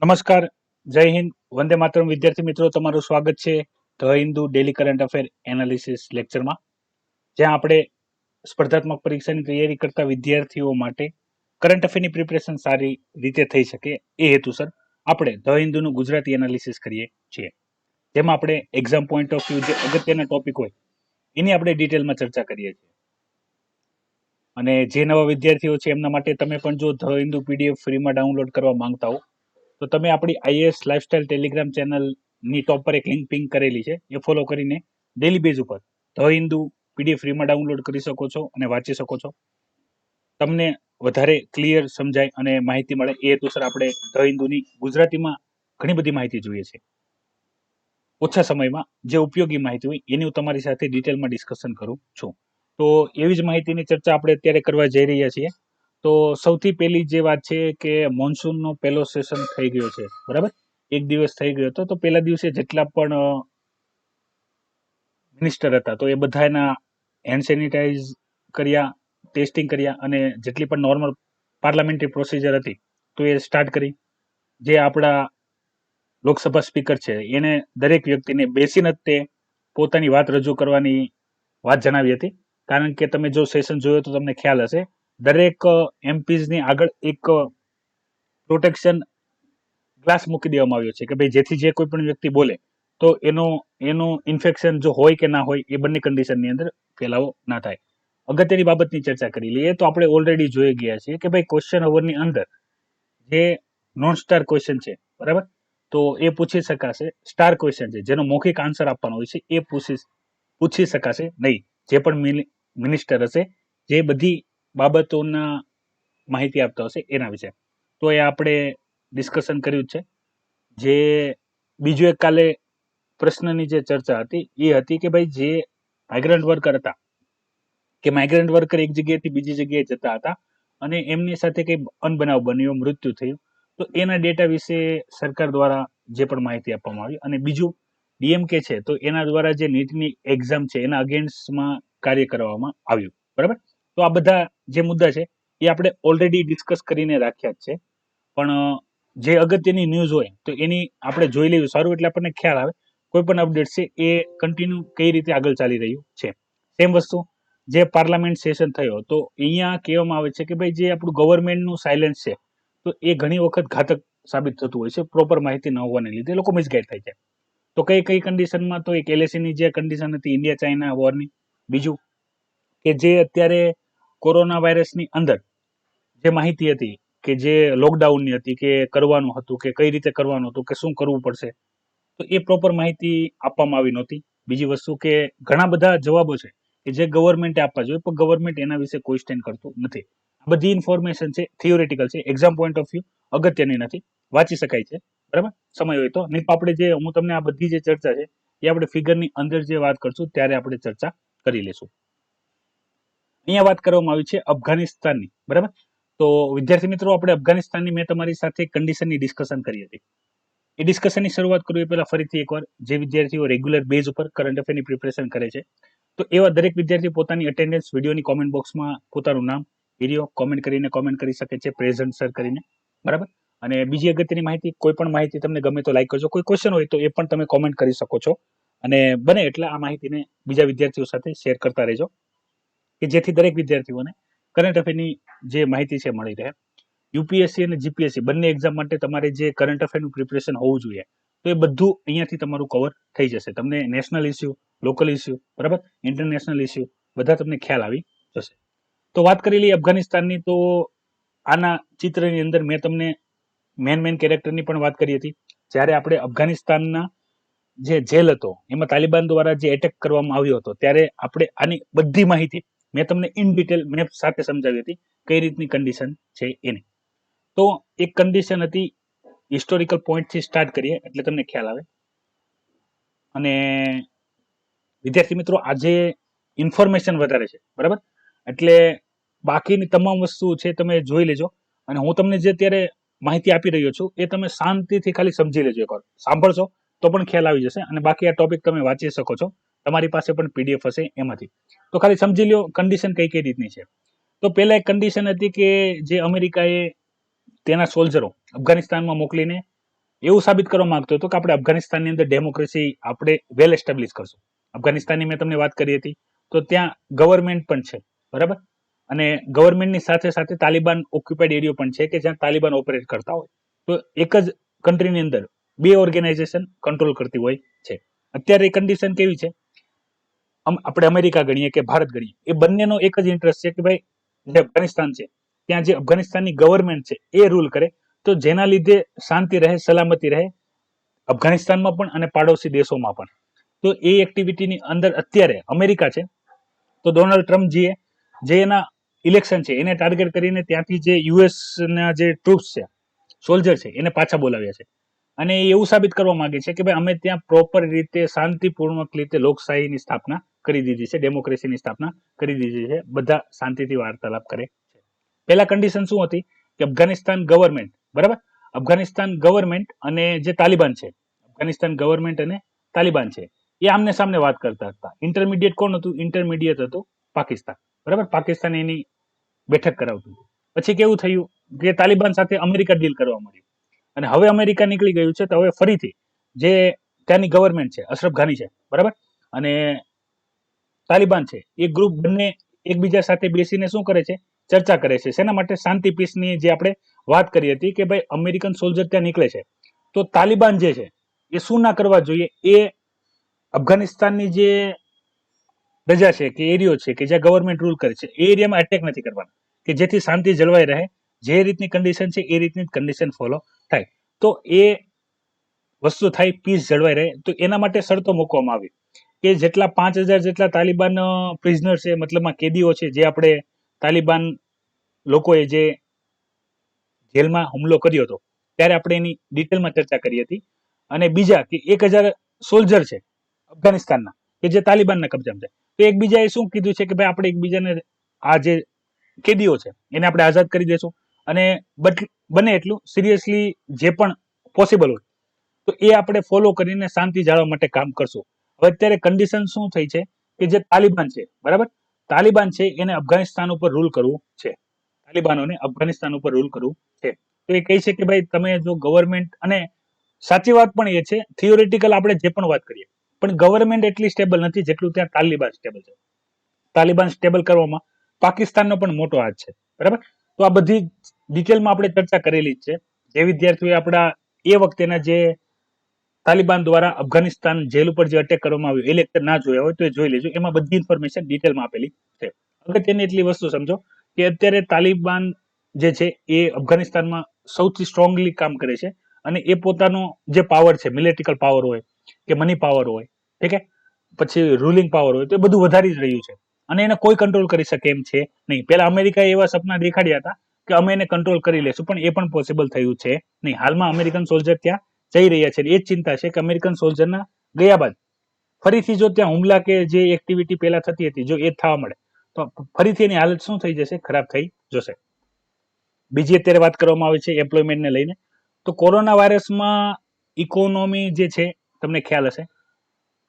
નમસ્કાર, જય હિન્દ, વંદે માતરમ વિદ્યાર્થી મિત્રો, તમારું સ્વાગત છે the Hindu daily current affair analysis લેક્ચરમાં, જ્યાં આપણે સ્પર્ધાત્મક પરીક્ષાની તૈયારી કરતા વિદ્યાર્થીઓ માટે કરંટ અફેરની પ્રિપરેશન સારી રીતે થઈ શકે એ હેતુસર આપણે ધ હિન્દુનું ગુજરાતી એનાલિસિસ કરીએ છીએ, જેમાં આપણે એક્ઝામ પોઈન્ટ ઓફ વ્યૂ જે અગત્યના ટોપિક હોય એની આપણે ડિટેલમાં ચર્ચા કરીએ છીએ. અને જે નવા વિદ્યાર્થીઓ છે એમના માટે તમે પણ જો ધ હિન્દુ પીડીએફ ફ્રીમાં ડાઉનલોડ કરવા માંગતા હો તો તમે આપણી આઈએએસ લાઇફસ્ટાઇલ ટેલિગ્રામ ચેનલની ટોપ પર એક લિંક પિંક કરેલી છે, એ ફોલો કરીને ડેલી બેઝ ઉપર ધ હિન્દુ પીડીએફ ફ્રીમાં ડાઉનલોડ કરી શકો છો અને વાંચી શકો છો. તમને વધારે ક્લિયર સમજાય અને માહિતી મળે એ હેતુસર આપણે ધ હિન્દુની ગુજરાતીમાં ઘણી બધી માહિતી જોઈએ છે. ઓછા સમયમાં જે ઉપયોગી માહિતી હોય એની હું તમારી સાથે ડિટેલમાં ડિસ્કશન કરું છું. તો એવી જ માહિતીની ચર્ચા આપણે અત્યારે કરવા જઈ રહ્યા છીએ. તો સૌથી પહેલી જે વાત છે કે મોન્સૂનનો પહેલો સેશન થઈ ગયો છે, બરાબર? એક દિવસ થઈ ગયો હતો. તો પહેલા દિવસે જેટલા પણ મિનિસ્ટર હતા તો એ બધાના હેન્ડ સેનિટાઈઝ કર્યા, ટેસ્ટિંગ કર્યા અને જેટલી પણ નોર્મલ પાર્લામેન્ટરી પ્રોસિજર હતી તો એ સ્ટાર્ટ કરી. જે આપણા લોકસભા સ્પીકર છે એને દરેક વ્યક્તિને બેસીને જ તે પોતાની વાત રજૂ કરવાની વાત જણાવી હતી. કારણ કે તમે જો સેશન જોયો તો તમને ખ્યાલ હશે, દરેક એમપીઝની આગળ એક પ્રોટેક્શન ગ્લાસ મૂકી દેવામાં આવ્યો છે કે ભાઈ જેથી જે કોઈ પણ વ્યક્તિ બોલે તો એનું ઇન્ફેક્શન જો હોય કે ના હોય એ બંને કન્ડિશનની અંદર ફેલાવો ના થાય. અગત્યની બાબતની ચર્ચા કરી લઈએ તો આપણે ઓલરેડી જોઈ ગયા છીએ કે ભાઈ ક્વેશ્ચન ઓવરની અંદર જે નોન સ્ટાર ક્વેશ્ચન છે, બરાબર, તો એ પૂછી શકાશે. સ્ટાર ક્વેશ્ચન છે જેનો મૌખિક આન્સર આપવાનો હોય છે એ પૂછી શકાશે નહીં. જે પણ મિનિસ્ટર હશે જે બધી બાબતોના માહિતી આપતા હશે એના વિશે, તો એ આપણે ડિસ્કશન કર્યું છે. જે બીજું એક કાલે પ્રશ્નની જે ચર્ચા હતી એ હતી કે ભાઈ જે માઇગ્રન્ટ વર્કર હતા કે માઇગ્રન્ટ વર્કર એક જગ્યાએથી બીજી જગ્યાએ જતા હતા અને એમની સાથે કંઈ અનબનાવ બન્યો, મૃત્યુ થયું, તો એના ડેટા વિશે સરકાર દ્વારા જે પણ માહિતી આપવામાં આવી. અને બીજું ડીએમકે છે તો એના દ્વારા જે નીટની એક્ઝામ છે એના અગેન્સ્ટમાં કાર્ય કરવામાં આવ્યું, બરાબર. તો આ બધા જે મુદ્દા છે એ આપણે ઓલરેડી ડિસ્કસ કરીને રાખ્યા જ છે, પણ જે અગત્યની ન્યૂઝ હોય તો એની આપણે જોઈ લેવું સારું, એટલે આપણને ખ્યાલ આવે કોઈ પણ અપડેટ છે એ કન્ટિન્યુ કઈ રીતે આગળ ચાલી રહ્યું છે. સેમ વસ્તુ જે પાર્લામેન્ટ સેશન થયો તો અહીંયા કહેવામાં આવે છે કે ભાઈ જે આપણું ગવર્મેન્ટનું સાયલેન્સ છે તો એ ઘણી વખત ઘાતક સાબિત થતું હોય છે. પ્રોપર માહિતી ન હોવાને લીધે લોકો મિસગાઈડ થાય છે. તો કઈ કઈ કન્ડિશનમાં તો એક એલએસીની જે કન્ડિશન હતી ઇન્ડિયા ચાઇના વોરની, બીજું કે જે અત્યારે કોરોના વાયરસની અંદર જે માહિતી હતી કે જે લોકડાઉનની હતી કે કરવાનું હતું કે કઈ રીતે કરવાનું હતું કે શું કરવું પડશે, તો એ પ્રોપર માહિતી આપવામાં આવી નહોતી. બીજી વસ્તુ કે ઘણા બધા જવાબો છે કે જે ગવર્મેન્ટે આપવા જોઈએ પણ ગવર્મેન્ટ એના વિશે કોઈ સ્ટેન્ડ કરતું નથી. આ બધી ઇન્ફોર્મેશન છે, થિયોરિટિકલ છે, એક્ઝામ પોઈન્ટ ઓફ વ્યૂ અગત્યની નથી, વાંચી શકાય છે, બરાબર, સમય હોય તો. નહીં આપણે જે હું તમને આ બધી જે ચર્ચા છે એ આપણે ફિગરની અંદર જે વાત કરશું ત્યારે આપણે ચર્ચા કરી લેશું. અહીંયા વાત કરવામાં આવી છે અફઘાનિસ્તાનની, બરાબર. તો વિદ્યાર્થી મિત્રો, આપણે અફઘાનિસ્તાનની મેં તમારી સાથે કન્ડિશનની ડિસ્કશન કરી હતી. એ ડિસ્કશનની શરૂઆત કરું એ પહેલા ફરીથી એકવાર જે વિદ્યાર્થીઓ રેગ્યુલર બેઝ ઉપર કરંટ અફેરની પ્રિપરેશન કરે છે તો એવા દરેક વિદ્યાર્થી પોતાની અટેન્ડન્સ વિડીયોની કોમેન્ટ બોક્સમાં પોતાનું નામ, વિડીયો કોમેન્ટ કરી શકે છે, પ્રેઝન્ટ સર કરીને, બરાબર. અને બીજી અગત્યની માહિતી, કોઈ પણ માહિતી તમને ગમે તો લાઈક કરજો. કોઈ ક્વેશ્ચન હોય તો એ પણ તમે કોમેન્ટ કરી શકો છો અને બને એટલે આ માહિતીને બીજા વિદ્યાર્થીઓ સાથે શેર કરતા રહેજો કે જેથી દરેક વિદ્યાર્થીઓને કરંટ અફેરની જે માહિતી છે મળી રહે. યુપીએસસી અને જીપીએસસી બંને એક્ઝામ માટે તમારે જે કરંટ અફેરનું પ્રિપરેશન હોવું જોઈએ તો એ બધું અહીંયાથી તમારું કવર થઈ જશે. તમને નેશનલ ઇસ્યુ, લોકલ ઇસ્યુ, બરાબર, ઇન્ટરનેશનલ ઇસ્યુ બધા તમને ખ્યાલ આવી જશે. તો વાત કરી લઈએ અફઘાનિસ્તાનની. તો આના ચિત્રની અંદર મેં તમને મેન કેરેક્ટરની પણ વાત કરી હતી. જ્યારે આપણે અફઘાનિસ્તાનના જે જેલ હતો એમાં તાલિબાન દ્વારા જે એટેક કરવામાં આવ્યો હતો ત્યારે આપણે આની બધી માહિતી મેં તમને ઇન ડિટેલ મેપ સાથે સમજાવી હતી કઈ રીતની કન્ડિશન છે એની. તો એક કન્ડિશન હતી, હિસ્ટોરિકલ પોઈન્ટથી સ્ટાર્ટ કરીએ એટલે તમને ખ્યાલ આવે. અને વિદ્યાર્થી મિત્રો, આજે ઇન્ફોર્મેશન વધારે છે, બરાબર, એટલે બાકીની તમામ વસ્તુ છે તમે જોઈ લેજો. અને હું તમને જે અત્યારે માહિતી આપી રહ્યો છું એ તમે શાંતિથી ખાલી સમજી લેજો. એકવાર સાંભળશો તો પણ ખ્યાલ આવી જશે અને બાકી આ ટોપિક તમે વાંચી શકો છો, તમારી પાસે પણ પીડીએફ હશે એમાંથી. તો ખાલી સમજી લો કન્ડિશન કઈ કઈ રીતની છે. તો પહેલા એક કન્ડિશન હતી કે જે અમેરિકાએ તેના સોલ્જરો અફઘાનિસ્તાનમાં મોકલીને એવું સાબિત કરવા માંગતો હતો કે આપણે અફઘાનિસ્તાનની અંદર ડેમોક્રેસી આપણે વેલ એસ્ટાબ્લિશ કરશું. અફઘાનિસ્તાનની મેં તમને વાત કરી હતી, તો ત્યાં ગવર્મેન્ટ પણ છે, બરાબર, અને ગવર્મેન્ટની સાથે સાથે તાલિબાન ઓક્યુપાઈડ એરિયો પણ છે કે જ્યાં તાલિબાન ઓપરેટ કરતા હોય. તો એક જ કન્ટ્રીની અંદર બે ઓર્ગેનાઇઝેશન કંટ્રોલ કરતી હોય છે. અત્યારે કન્ડિશન કેવી છે, આપણે અમેરિકા ગણીએ કે ભારત ગણીએ, એ બંનેનો એક જ ઇન્ટરેસ્ટ છે કે ભાઈ જે અફઘાનિસ્તાન છે ત્યાં જે અફઘાનિસ્તાનની ગવર્મેન્ટ છે એ રૂલ કરે, તો જેના લીધે શાંતિ રહે, સલામતી રહે અફઘાનિસ્તાનમાં પણ અને પાડોશી દેશોમાં પણ. તો એ એક્ટિવિટીની અંદર અત્યારે અમેરિકા છે, તો ડોનાલ્ડ ટ્રમ્પજીએ જે એના ઇલેક્શન છે એને ટાર્ગેટ કરીને ત્યાંથી જે યુએસ ના જે ટ્રુપ્સ છે, સોલ્જર છે, એને પાછા બોલાવ્યા છે. અને એ એવું સાબિત કરવા માંગે છે કે ભાઈ અમે ત્યાં પ્રોપર રીતે શાંતિપૂર્વક રીતે લોકશાહીની સ્થાપના કરી દીધી છે, ડેમોક્રેસીની સ્થાપના કરી દીધી છે, બધા શાંતિથી વાર્તાલાપ કરે છે. પહેલા કન્ડિશન શું હતી કે અફઘાનિસ્તાન ગવર્મેન્ટ, બરાબર, અફઘાનિસ્તાન ગવર્મેન્ટ અને જે તાલિબાન છે, અફઘાનિસ્તાન ગવર્મેન્ટ અને તાલિબાન છે, એ આમને સામને વાત કરતા હતા. ઇન્ટરમીડિયેટ કોણ હતું? ઇન્ટરમીડિયેટ હતું પાકિસ્તાન, બરાબર, પાકિસ્તાન એની બેઠક કરાવતું હતું. પછી કેવું થયું કે તાલિબાન સાથે અમેરિકા ડીલ કરવા માંડ્યું, અને હવે અમેરિકા નીકળી ગયું છે, તો હવે ફરીથી જે ત્યાંની ગવર્મેન્ટ છે, અશરફ ઘાની છે, બરાબર, અને તાલિબાન છે, એ ગ્રુપ બંને એકબીજા સાથે બેસીને શું કરે છે? ચર્ચા કરે છે. શેના માટે? શાંતિ પીસની જે આપણે વાત કરી હતી કે ભાઈ અમેરિકન સોલ્જર ત્યાં નીકળે છે, તો તાલિબાન જે છે એ શું ના કરવા જોઈએ, એ અફઘાનિસ્તાનની જે પ્રજા છે કે એરિયો છે કે જ્યાં ગવર્મેન્ટ રૂલ કરે છે એ એરિયામાં એટેક નથી કરવાના, કે જેથી શાંતિ જળવાઈ રહે. જે રીતની કન્ડિશન છે એ રીતની કન્ડિશન ફોલો થાય, તો એ વસ્તુ થાય, પીસ જળવાઈ રહે. તો એના માટે શરતો મૂકવામાં આવી કે જેટલા 5,000 જેટલા તાલિબાન પ્રિઝનર છે, મતલબમાં કેદીઓ છે, જે આપણે તાલિબાન લોકોએ જે જેલમાં હુમલો કર્યો હતો ત્યારે આપણે એની ડિટેલમાં ચર્ચા કરી હતી. અને બીજા કે 1,000 સોલ્જર છે અફઘાનિસ્તાનના કે જે તાલિબાનના કબજામાં છે, તો એકબીજાએ શું કીધું છે કે ભાઈ આપણે એકબીજાને આ જે કેદીઓ છે એને આપણે આઝાદ કરી દેશું, અને બને એટલું સિરિયસલી જે પણ પોસિબલ હોય તો એ આપણે ફોલો કરીને શાંતિ જાળવવા માટે કામ કરશું. હવે અત્યારે કન્ડિશન શું થઈ છે કે જે તાલિબાન છે, બરાબર, તાલિબાન છે એને અફઘાનિસ્તાન ઉપર રૂલ કરવું છે, તાલિબાનોને અફઘાનિસ્તાન ઉપર રૂલ કરવું છે. તો એ કહે છે કે ભાઈ તમે જો ગવર્મેન્ટ, અને સાચી વાત પણ એ છે, થિયોરિટિકલ આપણે જે પણ વાત કરીએ, પણ ગવર્મેન્ટ એટલી સ્ટેબલ નથી જેટલું ત્યાં તાલિબાન સ્ટેબલ છે. તાલિબાન સ્ટેબલ કરવામાં પાકિસ્તાનનો પણ મોટો હાથ છે, બરાબર. તો આ બધી ડિટેલમાં આપણે ચર્ચા કરેલી જ છે. જે વિદ્યાર્થીઓ આપણા એ વખતેના જે તાલિબાન દ્વારા અફઘાનિસ્તાન જેલ ઉપર જે અટેક કરવામાં આવ્યો એ લેક્ચર ના જોયા હોય તો એ જોઈ લેજો, એમાં બધી ઇન્ફોર્મેશન ડિટેલમાં આપેલી છે. અગત્યની એટલી વસ્તુ સમજો કે અત્યારે તાલિબાન જે છે એ અફઘાનિસ્તાનમાં સૌથી સ્ટ્રોંગલી કામ કરે છે, અને એ પોતાનો જે પાવર છે, મિલિટરીકલ પાવર હોય કે મની પાવર હોય, ઠીક છે, પછી રૂલિંગ પાવર હોય, તો એ બધું વધારી જ રહ્યું છે, અને એને કોઈ કંટ્રોલ કરી શકે એમ છે નહીં. પહેલા અમેરિકાએ એવા સપના દેખાડ્યા હતા કે અમે એને કંટ્રોલ કરી લેશું, પણ એ પણ પોસિબલ થયું છે નહીં. હાલમાં અમેરિકન સોલ્જર ત્યાં જઈ રહ્યા છે, એ જ ચિંતા છે કે અમેરિકન સોલ્જરના ગયા બાદ ફરીથી જો ત્યાં હુમલા કે જે એક્ટિવિટી પહેલા થતી હતી જો એ થવા મળે તો ફરીથી એની હાલત શું થઈ જશે? ખરાબ થઈ જશે. બીજી અત્યારે વાત કરવામાં આવે છે એમ્પ્લોયમેન્ટને લઈને, તો કોરોના વાયરસમાં ઇકોનોમી જે છે તમને ખ્યાલ હશે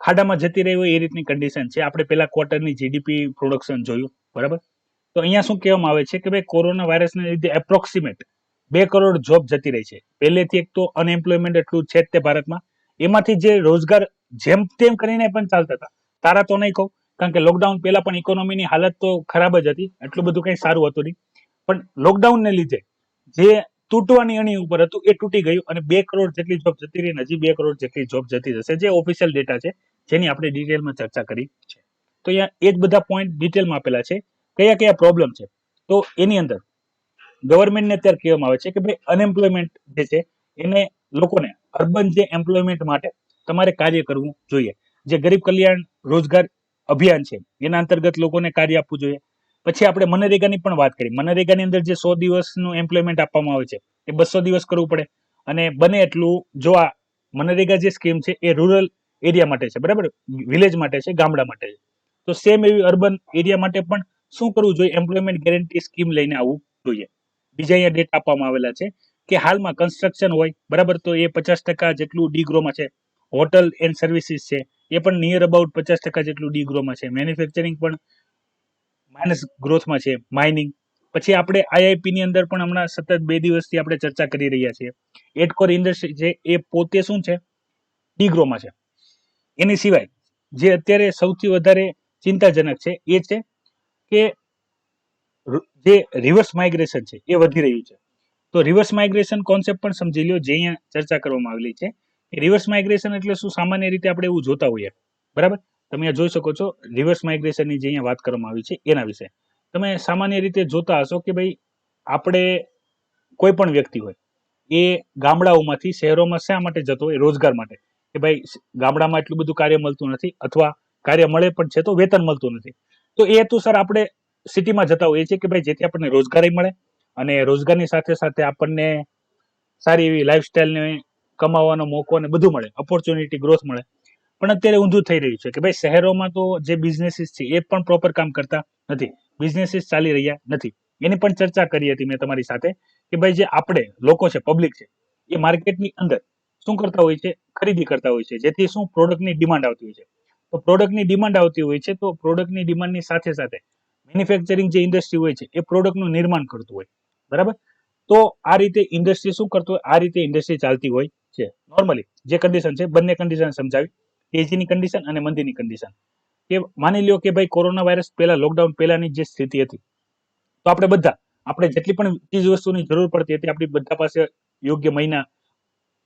ખાડામાં જતી રહી હોય એ રીતની કન્ડિશન છે. આપણે પેલા ક્વાર્ટરની જીડીપી પ્રોડક્શન જોયું, બરાબર. તો અહીંયા શું કહેવામાં આવે છે કે ભાઈ કોરોના વાયરસને લીધે એપ્રોક્સિમેટ 2 કરોડ જોબ જતી રહી છે. પહેલેથી એક તો અનએમ્પ્લોયમેન્ટ એટલું છે જ તે ભારતમાં, એમાંથી જે રોજગાર જેમ તેમ કરીને પણ ચાલતા હતા, તારા તો નહીં કહું, કારણ કે લોકડાઉન પહેલા પણ ઇકોનોમીની હાલત તો ખરાબ જ હતી, એટલું બધું કંઈ સારું હતું નહીં, પણ લોકડાઉનને લીધે જે તૂટવાની અણી ઉપર હતું એ તૂટી ગયું, અને 2 કરોડ જેટલી જોબ જતી રહી, હજી 2 કરોડ જેટલી જોબ જતી જશે, જે ઓફિશિયલ ડેટા છે જેની આપણે ડિટેલમાં ચર્ચા કરી છે. તો અહીંયા એ જ બધા પોઈન્ટ ડિટેલમાં આપેલા છે કયા કયા પ્રોબ્લેમ છે. તો એની અંદર ગવર્મેન્ટને અત્યારે કહેવામાં આવે છે કે ભાઈ અનએમ્પ્લોયમેન્ટ જે છે એને લોકોને અર્બન જે એમ્પ્લોયમેન્ટ માટે તમારે કાર્ય કરવું જોઈએ. જે ગરીબ કલ્યાણ રોજગાર અભિયાન છે એના અંતર્ગત લોકોને કાર્ય આપવું જોઈએ. પછી આપણે મનરેગાની પણ વાત કરી. મનરેગાની અંદર જે 100 દિવસનું એમ્પ્લોયમેન્ટ આપવામાં આવે છે એ 200 દિવસ કરવું પડે, અને બને એટલું જો આ મનરેગા જે સ્કીમ છે એ રૂરલ એરિયા માટે છે, બરાબર, વિલેજ માટે છે, ગામડા માટે છે. તો સેમ એવી અર્બન એરિયા માટે પણ શું કરવું જોઈએ? એમ્પ્લોયમેન્ટ ગેરંટી સ્કીમ લઈને આવવું જોઈએ. બીજા અહીંયા ડેટા આપવામાં આવેલા છે કે હાલમાં કન્સ્ટ્રક્શન હોય, બરાબર, તો એ 50% જેટલું ડીગ્રોમાં છે. હોટલ એન્ડ સર્વિસીસ છે એ પણ નિયર અબાઉટ 50% જેટલું ડીગ્રોમાં છે. મેન્યુફેક્ચરિંગ પણ માઇનસ ગ્રોથમાં છે. માઇનિંગ પછી આપણે આઈઆઈપી ની અંદર પણ હમણાં સતત 2 દિવસથી આપણે ચર્ચા કરી રહ્યા છીએ. એડકોર ઇન્ડસ્ટ્રી છે એ પોતે શું છે, ડીગ્રોમાં છે. એની સિવાય જે અત્યારે સૌથી વધારે ચિંતાજનક છે એ છે કે જે રિવર્સ માઇગ્રેશન છે એ વધી રહ્યું છે. તો રિવર્સ માઇગ્રેશન કોન્સેપ્ટ પણ સમજી લો, જે અહીંયા ચર્ચા કરવામાં આવેલી છે. રિવર્સ માઇગ્રેશન એટલે શું? સામાન્ય રીતે આપણે એવું જોતા હોઈએ, બરાબર? તમે અહીંયા જોઈ શકો છો રિવર્સ માઇગ્રેશનની જે અહીંયા વાત કરવામાં આવી છે એના વિશે. તમે સામાન્ય રીતે જોતા હશો કે ભાઈ આપણે કોઈ પણ વ્યક્તિ હોય એ ગામડાઓમાંથી શહેરોમાં શા માટે જતો હોય? રોજગાર માટે. કે ભાઈ ગામડામાં એટલું બધું કાર્ય મળતું નથી, અથવા કાર્ય મળે પણ છે તો વેતન મળતું નથી. તો એ હેતુસર આપણે સિટીમાં જતા હોઈએ છીએ કે ભાઈ જેથી આપણને રોજગારી મળે અને રોજગારની સાથે સાથે આપણને સારી એવી લાઈફસ્ટાઈલને કમાવાનો મોકો અને બધું મળે, ઓપોર્ચ્યુનિટી ગ્રોથ મળે. પણ અત્યારે ઊંધું થઈ રહ્યું છે કે ભાઈ શહેરોમાં તો જે બિઝનેસીસ છે એ પણ પ્રોપર કામ કરતા નથી, બિઝનેસીસ ચાલી રહ્યા નથી. એની પણ ચર્ચા કરી હતી મેં તમારી સાથે કે ભાઈ જે આપણે લોકો છે, પબ્લિક છે, એ માર્કેટની અંદર શું કરતા હોય છે? ખરીદી કરતા હોય છે, જેથી શું પ્રોડક્ટની ડિમાન્ડ આવતી હોય છે. તો પ્રોડક્ટની ડિમાન્ડ આવતી હોય છે, તો પ્રોડક્ટની ડિમાન્ડની સાથે સાથે મેન્યુફેક્ચરિંગ જે ઇન્ડસ્ટ્રી હોય છે એ પ્રોડક્ટનું નિર્માણ કરતું હોય, બરાબર? તો આ રીતે ઇન્ડસ્ટ્રી શું કરતું હોય? આ રીતે ઇન્ડસ્ટ્રી ચાલતી હોય છે. નોર્મલી જે કન્ડિશન છે, બંને કન્ડિશન સમજાવી, તેજીની કન્ડિશન અને મંદીની કન્ડિશન. કે માની લ્યો કે ભાઈ કોરોના વાયરસ પહેલા, લોકડાઉન પહેલાની જે સ્થિતિ હતી, તો આપણે જેટલી પણ ચીજ વસ્તુની જરૂર પડતી હતી, આપણી બધા પાસે યોગ્ય મહિના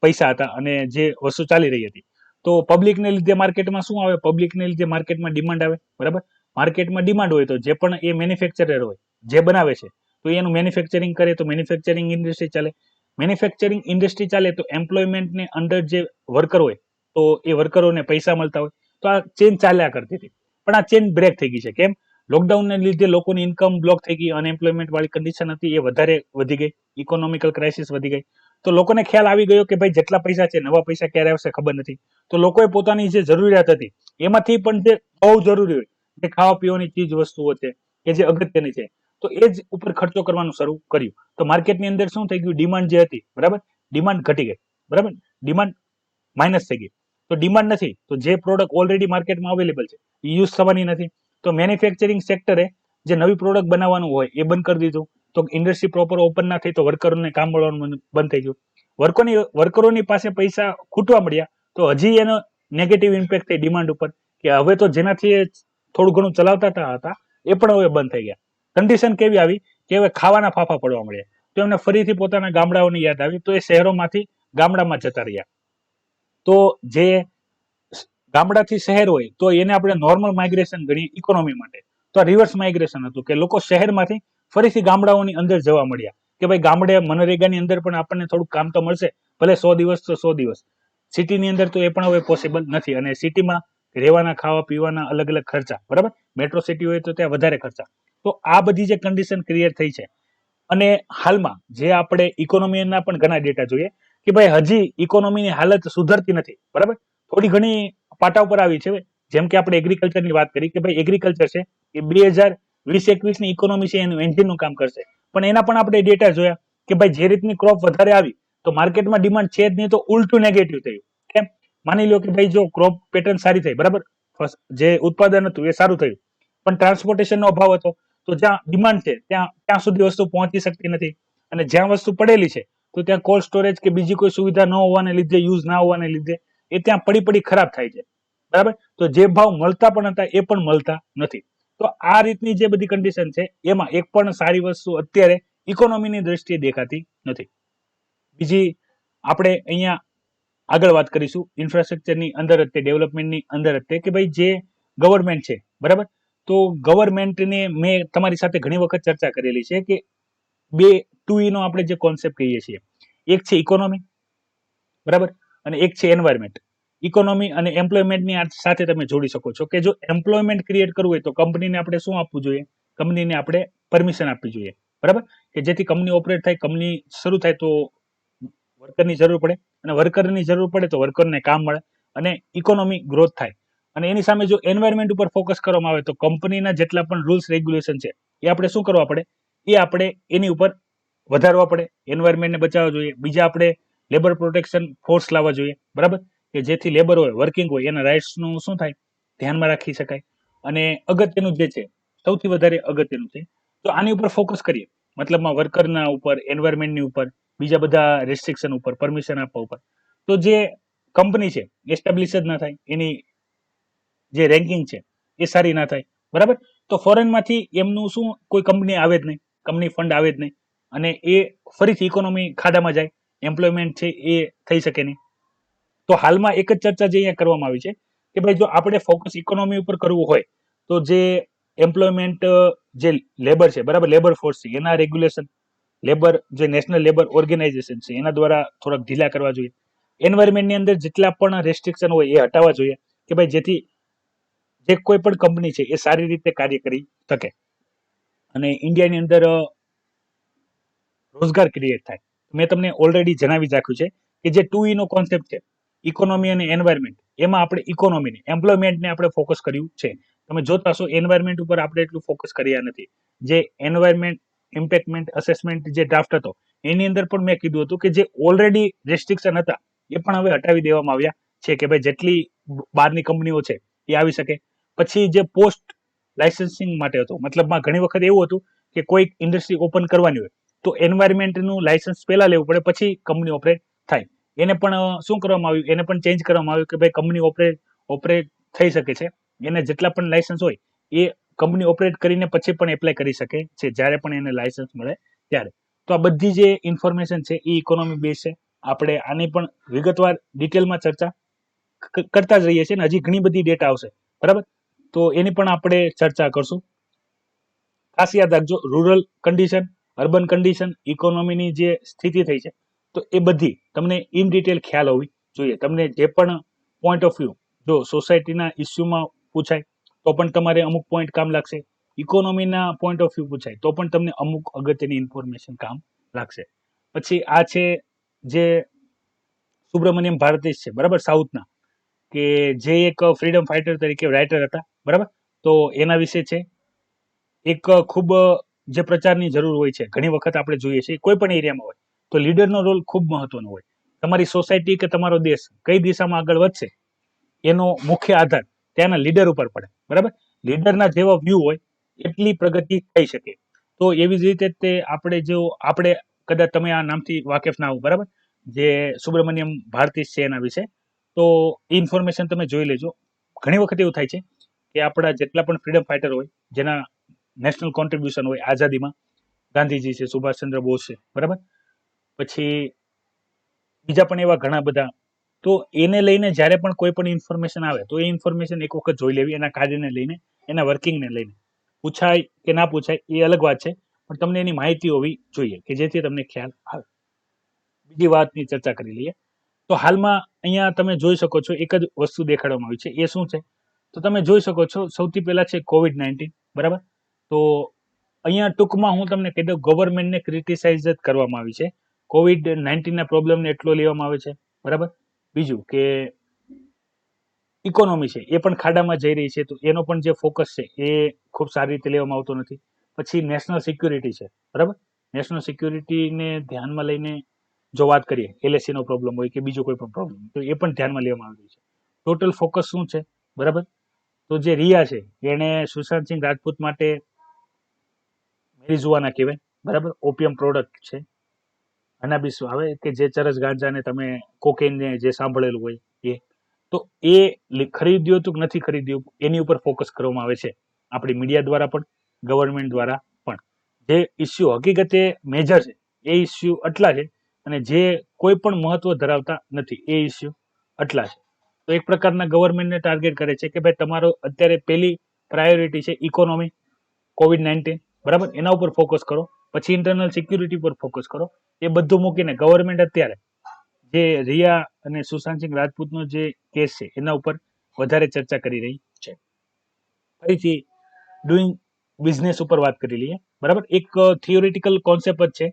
પૈસા હતા અને જે વસ્તુ ચાલી રહી હતી. તો પબ્લિકને લીધે માર્કેટમાં શું આવે? પબ્લિકને લીધે માર્કેટમાં ડિમાન્ડ આવે, બરાબર? માર્કેટમાં ડિમાન્ડ હોય તો જે પણ એ મેન્યુફેક્ચરર હોય, જે બનાવે છે, તો એનું મેન્યુફેક્ચરિંગ કરે તો મેન્યુફેક્ચરિંગ ઇન્ડસ્ટ્રી ચાલે. મેન્યુફેક્ચરિંગ ઇન્ડસ્ટ્રી ચાલે તો એમ્પ્લોયમેન્ટને અંડર જે વર્કર હોય તો એ વર્કરોને પૈસા મળતા હોય. તો આ ચેન ચાલ્યા કરતી હતી. પણ આ ચેન બ્રેક થઈ ગઈ છે. કેમ? લોકડાઉનને લીધે લોકોની ઇન્કમ બ્લોક થઈ ગઈ, અનએમ્પ્લોયમેન્ટ વાળી કન્ડિશન હતી એ વધારે વધી ગઈ, ઇકોનોમિકલ ક્રાઇસિસ વધી ગઈ. તો લોકોને ખ્યાલ આવી ગયો કે ભાઈ જેટલા પૈસા છે, નવા પૈસા ક્યારે આવશે ખબર નથી. તો લોકોએ પોતાની જે જરૂરિયાત હતી એમાંથી પણ જે બહુ જરૂરી હોય, જે ખાવા પીવાની ચીજ વસ્તુઓ છે કે જે અગત્યની છે, તો એ જ ઉપર ખર્ચો કરવાનું શરૂ કર્યું. તો માર્કેટની અંદર શું થઈ ગયું? ડિમાન્ડ જે હતી, બરાબર, ડિમાન્ડ ઘટી ગઈ, બરાબર, ડિમાન્ડ માઇનસ થઈ ગઈ. તો ડિમાન્ડ નથી તો જે પ્રોડક્ટ ઓલરેડી માર્કેટમાં અવેલેબલ છે એ યુઝ થવાની નથી. તો મેન્યુફેક્ચરિંગ સેક્ટરે જે નવી પ્રોડક્ટ બનાવવાનું હોય એ બંધ કરી દીધું. તો ઇન્ડસ્ટ્રી પ્રોપર ઓપન ના થઈ તો વર્કરોને કામ મળવાનું બંધ થઈ ગયું. વર્કરોની પાસે પૈસા ખૂટવા મળ્યા તો હજી એનો નેગેટિવ ઇમ્પેક્ટ થઈ ડિમાન્ડ ઉપર, કે હવે તો જેનાથી થોડું ઘણું ચલાવતા હતા એ પણ હવે બંધ થઈ ગયા. કન્ડિશન કેવી આવી કે હવે ખાવાના ફાફા પડવા મળ્યા. તો એમને ફરીથી પોતાના ગામડાઓની યાદ આવી, તો એ શહેરોમાંથી ગામડામાં જતા રહ્યા. તો જે ગામડાથી શહેર હોય તો એને આપણે નોર્મલ માઇગ્રેશન ગણીએ ઇકોનોમી માટે. તો આ રિવર્સ માઇગ્રેશન હતું કે લોકો શહેરમાંથી ફરીથી ગામડાઓની અંદર જવા મળ્યા કે ભાઈ ગામડે મનરેગાની અંદર પણ આપણને થોડુંક કામ તો મળશે, ભલે 100 દિવસ તો 100 દિવસ. સિટીની અંદર તો એ પણ હવે પોસિબલ નથી, અને સિટીમાં રહેવાના, ખાવા પીવાના અલગ અલગ ખર્ચા, બરાબર? મેટ્રો સિટી હોય તો ત્યાં વધારે ખર્ચા. તો આ બધી જે કન્ડિશન ક્રિએટ થઈ છે, અને હાલમાં જે આપણે ઇકોનોમીના પણ ઘણા ડેટા જોઈએ કે ભાઈ હજી ઇકોનોમીની હાલત સુધરતી નથી, બરાબર? થોડી ઘણી પાટા ઉપર આવી છે. જેમ કે આપણે એગ્રીકલ્ચરની વાત કરી કે ભાઈ એગ્રીકલ્ચર છે એ 2020-21 ની ઇકોનોમી છે એનું એન્જિનનું કામ કરશે. પણ એના પણ આપણે ડેટા જોયા કે ભાઈ જે રીતની ક્રોપ વધારે આવી તો માર્કેટમાં ડિમાન્ડ છે જ નહીં, તો ઉલટું નેગેટિવ થયું. કેમ? માની લો કે ભાઈ જો ક્રોપ પેટર્ન સારી થઈ, બરાબર, જે ઉત્પાદન હતું એ સારું થયું, પણ ટ્રાન્સપોર્ટેશનનો અભાવ હતો. તો જ્યાં ડિમાન્ડ છે ત્યાં સુધી વસ્તુ પહોંચી શકતી નથી, અને જ્યાં વસ્તુ પડેલી છે તો ત્યાં કોલ્ડ સ્ટોરેજ કે બીજી કોઈ સુવિધા ન હોવાને લીધે, યુઝ ના હોવાને લીધે એ ત્યાં પડી ખરાબ થાય છે, બરાબર? તો જે ભાવ મળતા પણ હતા એ પણ મળતા નથી. તો આ રીતની જે બધી કન્ડિશન છે એમાં એક પણ સારી વસ્તુ અત્યારે ઇકોનોમીની દ્રષ્ટિએ દેખાતી નથી. બીજી આપણે અહીંયા આગળ વાત કરીશું ઇન્ફ્રાસ્ટ્રક્ચરની અંદર જ, ડેવલપમેન્ટની અંદર જ, કે ભાઈ જે ગવર્મેન્ટ છે, બરાબર? તો ગવર્મેન્ટને મેં તમારી સાથે ઘણી વખત ચર્ચા કરેલી છે કે 2E નો આપણે જે કોન્સેપ્ટ કહીએ છીએ, એક છે ઇકોનોમી, બરાબર, અને એક છે એન્વાયરમેન્ટ. ઇકોનોમી અને એમ્પ્લોયમેન્ટની સાથે તમે જોડી શકો છો કે જો એમ્પ્લોયમેન્ટ ક્રિએટ કરવું હોય તો કંપનીને આપણે શું આપવું જોઈએ? કંપનીને આપણે પરમિશન આપવી જોઈએ, બરાબર, કે જેથી કંપની ઓપરેટ થાય, કંપની શરૂ થાય તો વર્કરની જરૂર પડે, અને વર્કરની જરૂર પડે તો વર્કરને કામ મળે અને ઇકોનોમી ગ્રોથ થાય. અને એની સામે જો એન્વાયરમેન્ટ ઉપર ફોકસ કરવામાં આવે તો કંપનીના જેટલા પણ રૂલ્સ રેગ્યુલેશન છે એ આપણે શું કરવા પડે? એ આપણે એની ઉપર વધારવા પડે, એન્વાયરમેન્ટને બચાવવા જોઈએ. બીજા આપણે લેબર પ્રોટેક્શન ફોર્સ લાવવા જોઈએ, બરાબર, કે જેથી લેબર હોય, વર્કિંગ હોય, એના રાઇટ્સનું શું થાય? ધ્યાનમાં રાખી શકાય. અને અગત્યનું જે છે, સૌથી વધારે અગત્યનું છે, તો આની ઉપર ફોકસ કરીએ મતલબમાં વર્કરના ઉપર, એન્વાયરમેન્ટની ઉપર, બીજા બધા રેસ્ટ્રિક્શન ઉપર, પરમિશન આપવા ઉપર, તો જે કંપની છે એસ્ટાબ્લિશ જ ના થાય, એની જે રેન્કિંગ છે એ સારી ના થાય, બરાબર. તો ફોરેનમાંથી એમનું શું, કોઈ કંપની આવે જ નહીં, કંપની ફંડ આવે જ નહીં, અને એ ફરીથી ઇકોનોમી ખાડામાં જાય, એમ્પ્લોયમેન્ટ છે એ થઈ શકે નહીં. તો હાલમાં એક જ ચર્ચા જે અહીંયા કરવામાં આવી છે કે ભાઈ જો આપણે ફોકસ ઇકોનોમી ઉપર કરવું હોય તો જે એમ્પ્લોયમેન્ટ, જે લેબર છે, બરાબર, લેબર ફોર્સ છે, એના રેગ્યુલેશન, લેબર, જે નેશનલ લેબર ઓર્ગેનાઇઝેશન છે એના દ્વારા થોડાક ઢીલા કરવા જોઈએ. એન્વાયરમેન્ટની અંદર જેટલા પણ રેસ્ટ્રિક્શન હોય એ હટાવવા જોઈએ કે ભાઈ જેથી જે કોઈ પણ કંપની છે એ સારી રીતે કાર્ય કરી શકે અને ઇન્ડિયાની અંદર રોજગાર ક્રિએટ થાય. મેં તમને ઓલરેડી જણાવી રાખ્યું છે કે જે 2E નો કોન્સેપ્ટ છે, ઇકોનોમી અને એન્વાયરમેન્ટ, એમાં આપણે ઇકોનોમીને, એમ્પ્લોયમેન્ટને આપણે ફોકસ કર્યું છે. તમે જોતા હશો એન્વાયરમેન્ટ ઉપર આપણે એટલું ફોકસ કર્યા નથી. જે એન્વાયરમેન્ટ ઇમ્પેક્ટમેન્ટ અસેસમેન્ટ જે ડ્રાફ્ટ હતો એની અંદર પણ મેં કીધું હતું કે જે ઓલરેડી રેસ્ટ્રિક્શન હતા એ પણ હવે હટાવી દેવામાં આવ્યા છે કે ભાઈ જેટલી બહારની કંપનીઓ છે એ આવી શકે. પછી જે પોસ્ટ લાઇસન્સિંગ માટે હતો, મતલબમાં ઘણી વખત એવું હતું કે કોઈ ઇન્ડસ્ટ્રી ઓપન કરવાની હોય તો એન્વાયરમેન્ટનું લાઇસન્સ પહેલા લેવું પડે પછી કંપની ઓપરેટ થાય. એને પણ શું કરવામાં આવ્યું, એને પણ ચેન્જ કરવામાં આવ્યું કે ભાઈ કંપની ઓપરેટ થઈ શકે છે, એને જેટલા પણ લાઇસન્સ હોય એ કંપની ઓપરેટ કરીને પછી પણ એપ્લાય કરી શકે છે જ્યારે પણ એને લાઇસન્સ મળે ત્યારે. તો આ બધી જે ઇન્ફોર્મેશન છે એ ઇકોનોમી બેઝ છે. આપણે આની પણ વિગતવાર ડિટેલમાં ચર્ચા કરતા જ રહીએ છીએ ને હજી ઘણી બધી ડેટા આવશે, બરાબર. તો એની પણ આપણે ચર્ચા કરશું. ખાસ યાદ રાખજો, રૂરલ કન્ડિશન, અર્બન કન્ડિશન, ઇકોનોમીની જે સ્થિતિ થઈ છે તો એ બધી તમને ઇન ડિટેલ ખ્યાલ હોવી જોઈએ. તમને જે પણ પોઈન્ટ ઓફ વ્યૂ જો સોસાયટીના ઇસ્યુમાં પૂછાય તો પણ તમારે અમુક પોઈન્ટ કામ લાગશે, ઇકોનોમીના પોઈન્ટ ઓફ વ્યૂ પૂછાય તો પણ તમને અમુક અગત્યની ઇન્ફોર્મેશન કામ લાગશે. પછી આ છે જે સુબ્રમણ્યમ ભારતીશ છે, બરાબર, સાઉથના, કે જે એક ફ્રીડમ ફાઇટર તરીકે રાઇટર હતા, બરાબર. તો એના વિશે છે એક ખૂબ જે પ્રચારની જરૂર હોય છે, ઘણી વખત આપણે જોઈએ છીએ કોઈ પણ એરિયામાં હોય તો લીડરનો રોલ ખૂબ મહત્વનો હોય. તમારી સોસાયટી કે તમારો દેશ કઈ દિશામાં આગળ વધશે એનો મુખ્ય આધાર ત્યાંના લીડર ઉપર પડે, બરાબર. લીડરના જેવા વ્યૂ હોય એટલી પ્રગતિ થઈ શકે. તો એવી જ રીતે તે આપણે કદાચ તમે આ નામથી વાકેફ ના હો, બરાબર, જે સુબ્રમણ્યમ ભારતીશ છે એના વિશે, તો ઇન્ફોર્મેશન તમે જોઈ લેજો. ઘણી વખત એવું થાય છે કે આપણા જેટલા પણ ફ્રીડમ ફાઇટર હોય જેના નેશનલ કોન્ટ્રીબ્યુશન હોય આઝાદીમાં, ગાંધીજી છે, સુભાષચંદ્ર બોઝ છે, બરાબર, પછી બીજા પણ એવા ઘણા બધા, તો એને લઈને જ્યારે પણ કોઈ પણ ઇન્ફોર્મેશન આવે તો એ ઇન્ફોર્મેશન એક વખત જોઈ લેવી, એના કાર્યને લઈને, એના વર્કિંગને લઈને. પૂછાય કે ના પૂછાય એ અલગ વાત છે, પણ તમને એની માહિતી હોવી જોઈએ કે જેથી તમને ખ્યાલ આવે. બીજી વાતની ચર્ચા કરી લઈએ. તો હાલમાં અહીંયા તમે જોઈ શકો છો એક જ વસ્તુ દેખાડવામાં આવી છે, એ શું છે તો તમે જોઈ શકો છો સૌથી પહેલા છે COVID-19, બરાબર. તો અહીંયા ટૂંકમાં હું તમને કહી દઉં, ગવર્મેન્ટને ક્રિટિસાઇઝ જ કરવામાં આવી છે. COVID-19 ના પ્રોબ્લેમને એટલો લેવામાં આવે છે, બરાબર. બીજું કે ઇકોનોમી છે એ પણ ખાડામાં જઈ રહી છે તો એનો પણ જે ફોકસ છે એ ખૂબ સારી રીતે લેવામાં આવતો નથી. પછી નેશનલ સિક્યુરિટી છે, બરાબર. નેશનલ સિક્યુરિટીને ધ્યાનમાં લઈને જો વાત કરીએ, LAC નો પ્રોબ્લેમ હોય કે બીજો કોઈ પણ પ્રોબ્લેમ તો એ પણ ધ્યાનમાં લેવામાં આવી છે. ટોટલ ફોકસ શું છે, બરાબર. તો જે રિયા છે એને સુશાંત સિંહ રાજપૂત માટે મેરિઝુઆના કહેવાય, બરાબર, ઓપિયમ પ્રોડક્ટ છે. અનાબિસ આવે કે જે ચરસ ગાંજાને તમે કોકેનને જે સાંભળેલું હોય એ, તો એ ખરીદ્યું હતું કે નથી ખરીદ્યું એની ઉપર ફોકસ કરવામાં આવે છે આપણી મીડિયા દ્વારા પણ, ગવર્મેન્ટ દ્વારા પણ. જે ઇસ્યુ હકીકતે મેજર છે એ ઇસ્યુ આટલા છે અને જે કોઈ પણ મહત્વ ધરાવતા નથી એ ઇસ્યુ આટલા છે. તો એક પ્રકારના ગવર્મેન્ટને ટાર્ગેટ કરે છે કે ભાઈ તમારો અત્યારે પહેલી પ્રાયોરિટી છે ઇકોનોમી, COVID-19, બરાબર, એના ઉપર ફોકસ કરો, પછી ઇન્ટરનલ સિક્યુરિટી પર ફોકસ કરો. એ બધું મૂકીને ગવર્મેન્ટ અત્યારે જે રિયા અને સુશાંત સિંહ રાજપૂતનો જે કેસ છે એના ઉપર વધારે ચર્ચા કરી રહી છે. ફરીથી ડુઈંગ બિઝનેસ ઉપર વાત કરી લઈએ, બરાબર. એક થિયોરિટિકલ કોન્સેપ્ટ જ છે.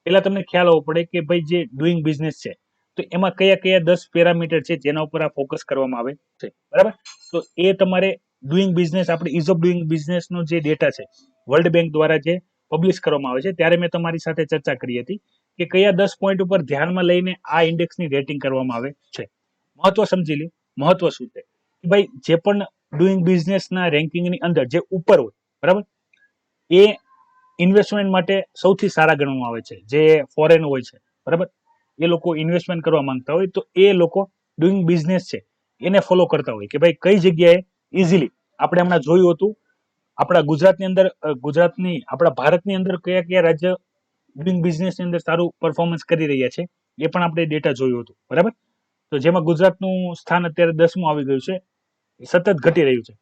પહેલા તમને ખ્યાલ હોવો પડે કે ભાઈ જે ડુઈંગ બિઝનેસ છે તો એમાં કયા કયા 10 પેરામીટર છે જેના ઉપર આ ફોકસ કરવામાં આવે છે, બરાબર. તો એ તમારે ડુઈંગ બિઝનેસ, આપણે ઇઝ ઓફ ડુઈંગ બિઝનેસનો જે ડેટા છે વર્લ્ડ બેંક દ્વારા જે પબ્લિશ કરવામાં આવે છે ત્યારે મેં તમારી સાથે ચર્ચા કરી હતી કે કયા 10 પોઈન્ટ ઉપર ધ્યાનમાં લઈને આ ઇન્ડેક્સની રેટિંગ કરવામાં આવે છે. મહત્વ સમજી લ્યો. મહત્વ શું છે કે ભાઈ જે પણ ડુઈંગ બિઝનેસના રેન્કિંગની અંદર જે ઉપર હોય, બરાબર, એ ઇન્વેસ્ટમેન્ટ માટે સૌથી સારા ગણવામાં આવે છે. જે ફોરેન હોય છે, બરાબર, એ લોકો ઇન્વેસ્ટમેન્ટ કરવા માંગતા હોય તો એ લોકો ડુઈંગ બિઝનેસ છે એને ફોલો કરતા હોય કે ભાઈ કઈ જગ્યાએ ઇઝીલી, આપણે હમણાં જોયું હતું આપણા ગુજરાતની અંદર, ગુજરાતની આપણા ભારતની અંદર કયા કયા રાજ્ય ડુઈંગ બિઝનેસની અંદર સારું પરફોર્મન્સ કરી રહ્યા છે એ પણ આપણે ડેટા જોયું હતું, બરાબર. તો જેમાં ગુજરાતનું સ્થાન અત્યારે 10મું આવી ગયું છે, સતત ઘટી રહ્યું છે.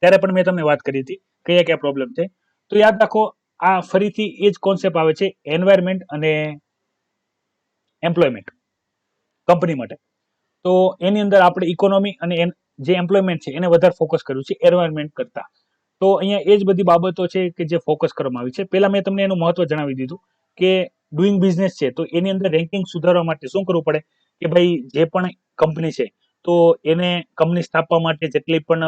ત્યારે પણ મેં તમને વાત કરી હતી કયા કયા પ્રોબ્લેમ છે. તો યાદ રાખો, આ ફરીથી એ જ કોન્સેપ્ટ આવે છે, એન્વાયરમેન્ટ અને એમ્પ્લોયમેન્ટ કંપની માટે. તો એની અંદર આપણે ઇકોનોમી અને જે એમ્પ્લોયમેન્ટ છે એને વધારે ફોકસ કર્યું છે એન્વાયરમેન્ટ કરતા. તો અહીંયા એ જ બધી બાબતો છે કે જે ફોકસ કરવામાં આવી છે. પહેલા મેં તમને એનું મહત્વ જણાવી દીધું કે ડુઈંગ બિઝનેસ છે તો એની અંદર રેન્કિંગ સુધારવા માટે શું કરવું પડે કે ભાઈ જે પણ કંપની છે તો એને કંપની સ્થાપવા માટે જેટલી પણ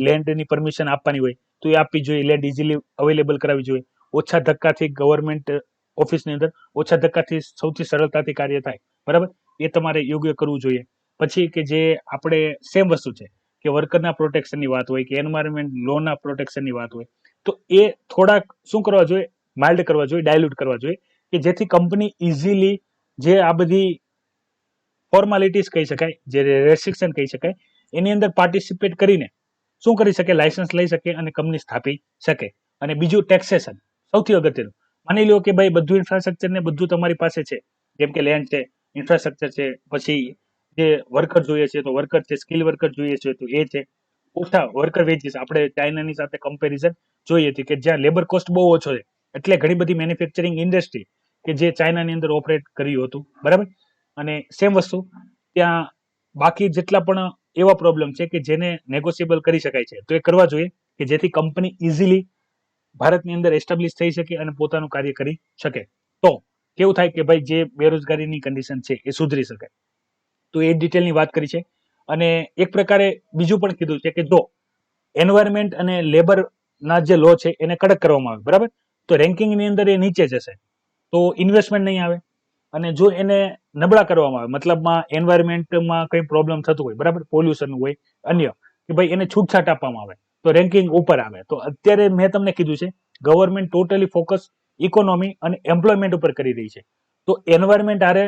લેન્ડની પરમિશન આપવાની હોય તો એ આપવી જોઈએ, લેન્ડ ઇઝીલી અવેલેબલ કરાવવી જોઈએ, ઓછા ધક્કાથી ગવર્મેન્ટ ઓફિસની અંદર ઓછા ધક્કાથી સૌથી સરળતાથી કાર્ય થાય, બરાબર, એ તમારે યોગ્ય કરવું જોઈએ. પછી કે જે આપણે સેમ વસ્તુ છે કે વર્કરના પ્રોટેક્શનની વાત હોય કે એન્વાયરમેન્ટ લોના પ્રોટેક્શનની વાત હોય તો એ થોડાક શું કરવા જોઈએ, માઇલ્ડ કરવા જોઈએ, ડાયલ્યુટ કરવા જોઈએ કે જેથી કંપની ઇઝીલી જે આ બધી ફોર્માલિટીઝ કહી શકાય, જે રેસ્ટ્રિક્શન કહી શકાય, એની અંદર પાર્ટિસિપેટ કરીને શું કરી શકે, લાયસન્સ લઈ શકે અને કંપની સ્થાપી શકે. અને બીજું ટેક્સેશન, સૌથી અગત્યનું. માની લો કે ભાઈ બધું ઇન્ફ્રાસ્ટ્રક્ચર ને બધું તમારી પાસે છે, જેમ કે લેન્ડ છે, ઇન્ફ્રાસ્ટ્રક્ચર છે, પછી જે વર્કર જોઈએ છે તો વર્કર છે, સ્કિલ વર્કર જોઈએ છે તો એ છે, ઓછા વર્કર વેજીસ આપણે ચાઇનાની સાથે કમ્પેરિઝન જોઈએ છે કે જ્યાં લેબર કોસ્ટ બહુ ઓછો છે એટલે ઘણી બધી મેન્યુફેક્ચરિંગ ઇન્ડસ્ટ્રી કે જે ચાઇનાની અંદર ઓપરેટ કર્યું હતું, બરાબર. અને સેમ વસ્તુ ત્યાં બાકી જેટલા પણ એવા પ્રોબ્લેમ છે કે જેને નેગોશિયેબલ કરી શકાય છે તો એ કરવા જોઈએ કે જેથી કંપની ઇઝીલી ભારતની અંદર એસ્ટાબ્લિશ થઈ શકે અને પોતાનું કાર્ય કરી શકે. તો કેવું થાય કે ભાઈ જે બેરોજગારીની કન્ડિશન છે એ સુધરી શકે. તો એ ડિટેલની વાત કરી છે. અને એક પ્રકારે બીજું પણ કીધું છે કે જો એન્વાયરમેન્ટ અને લેબરના જે લો છે એને કડક કરવામાં આવે, બરાબર, તો રેન્કિંગની અંદર એ નીચે જશે તો ઇન્વેસ્ટમેન્ટ નહીં આવે. અને જો એને નબળા કરવામાં આવે, મતલબમાં એન્વાયરમેન્ટમાં કંઈ પ્રોબ્લેમ થતું હોય, બરાબર, પોલ્યુશન હોય, અન્ય કે ભાઈ એને છૂટછાટ આપવામાં આવે તો રેન્કિંગ ઉપર આવે. તો અત્યારે મેં તમને કીધું છે ગવર્મેન્ટ ટોટલી ફોકસ ઇકોનોમી અને એમ્પ્લોયમેન્ટ ઉપર કરી રહી છે. તો એન્વાયરમેન્ટ આરે